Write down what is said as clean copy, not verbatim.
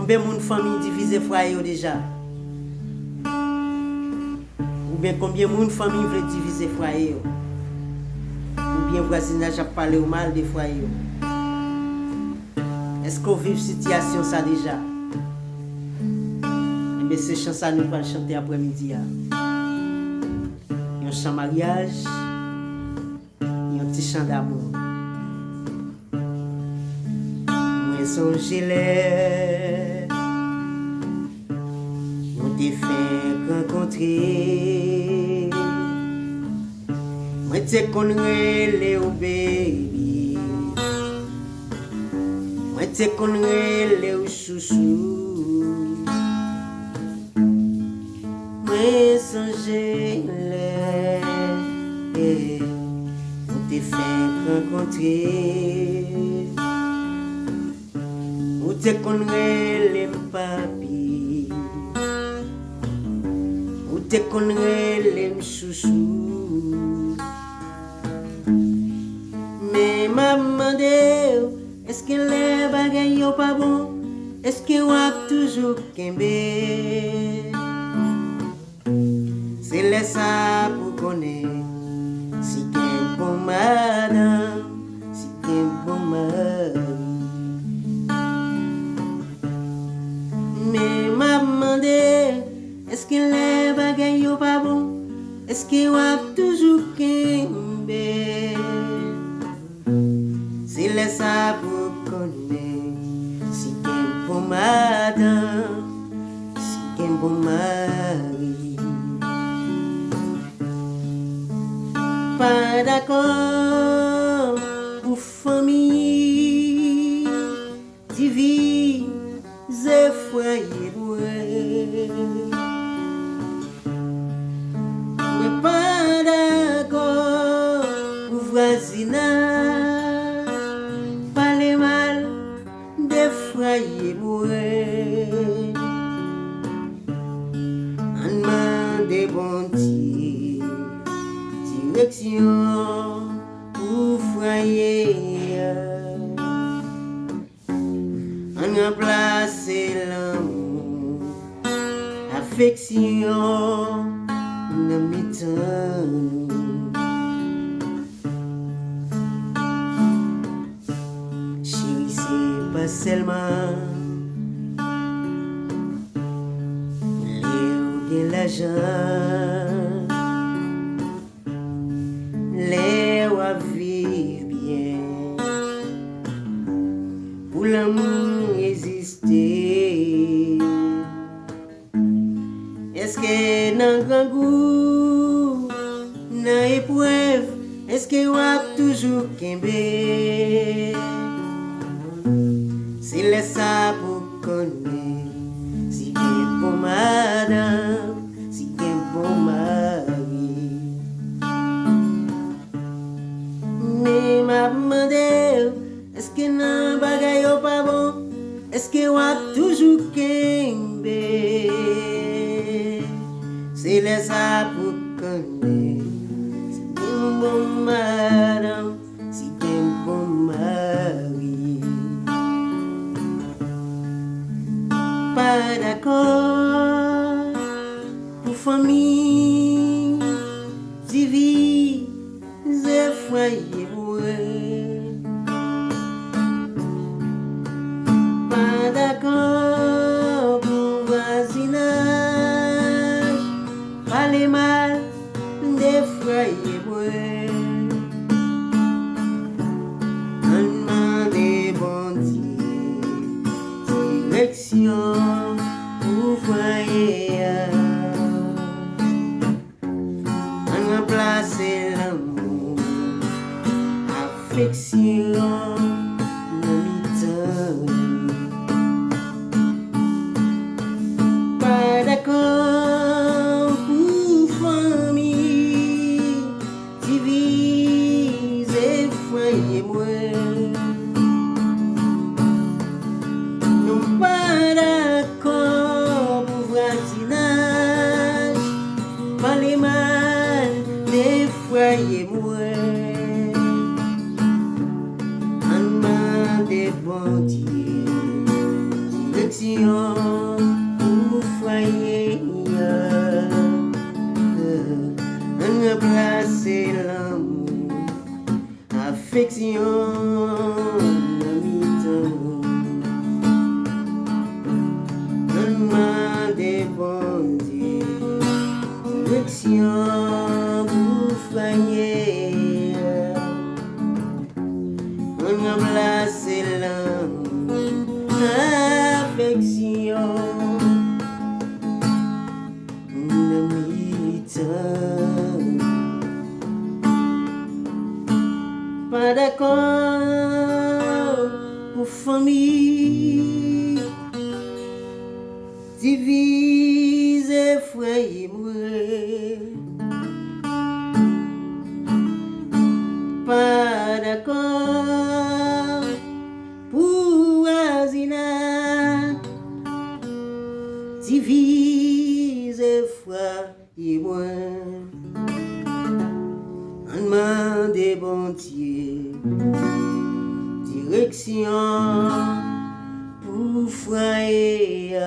Combien de familles divisées foyer déjà? Ou bien combien de familles veulent diviser foyer? Ou bien voisinage a parlé au mal des foyers? Est-ce qu'on vit une situation ça déjà? Eh bien c'est chant ça nous va chanter après-midi. Un chant mariage et un petit chant d'amour. Mwen songe lè, on te fait rencontrer. Mwen te kon rele ou baby, mwen te kon rele ou chouchou. Mwen songe lè, on te fait rencontrer. Ou te kon rele papi, ou te kon rele chouchou. Mais maman de, est-ce que les bagailles yo pas bon? Est-ce que wap toujours kembe? C'est les ça pour connaître si ken bon madame, si ken bon mari. Mais maman de, est-ce que les bagailles yo pas bon? Est-ce que wap toujours kembe? C'est les ça pour connaître si ken bon madame, si ken bon mari. Pas d'accord pour famille, divize fwaye Mwen. Mais pas d'accord pour voisinage, parler mal de fwaye Mwen. On demande BonDye direksyon pour fwaye. On remplace l'amour, affection, ne mi-temps. Chérie, c'est pas seulement les l'argent, les ou vivre bien. Pour l'amour exister, est-ce que dans grand goût, dans épreuve, est-ce que wap toujours kembe? C'est le ça pour connaître si qu'est bon madame, si qu'est bon mari. Mais maman de, est-ce que nan bagay yo pas bon? Est-ce que wap toujours kembe? C'est les ça pour connaître si qu'un bon madame, si qu'un bon mari. Pas d'accord pour famille, divize fwaye Mwen. Pas d'accord pour voisinage, parler mal de fwaye Mwen. On demande BonDye direksyon pour fwaye. On remplace l'amour, affection, ne mi-temps. Pas d'accord pour famille, divize fwaye Mwen. Non pas d'accord pour voisinage, parler mal des fwaye Mwen. On demande BonDye affection pour foyer, on remplace l'amour, affection dans mi-temps, on demande bon Dieu, direksyon pour foyer, on remplace l'amour, affection dans mi-temps. Pas d'accord pour famille, divize fwaye-Mwen. Pas d'accord pour vwazinaj, divize fwaye-Mwen. On demande bon Dieu, direksyon pour foyer.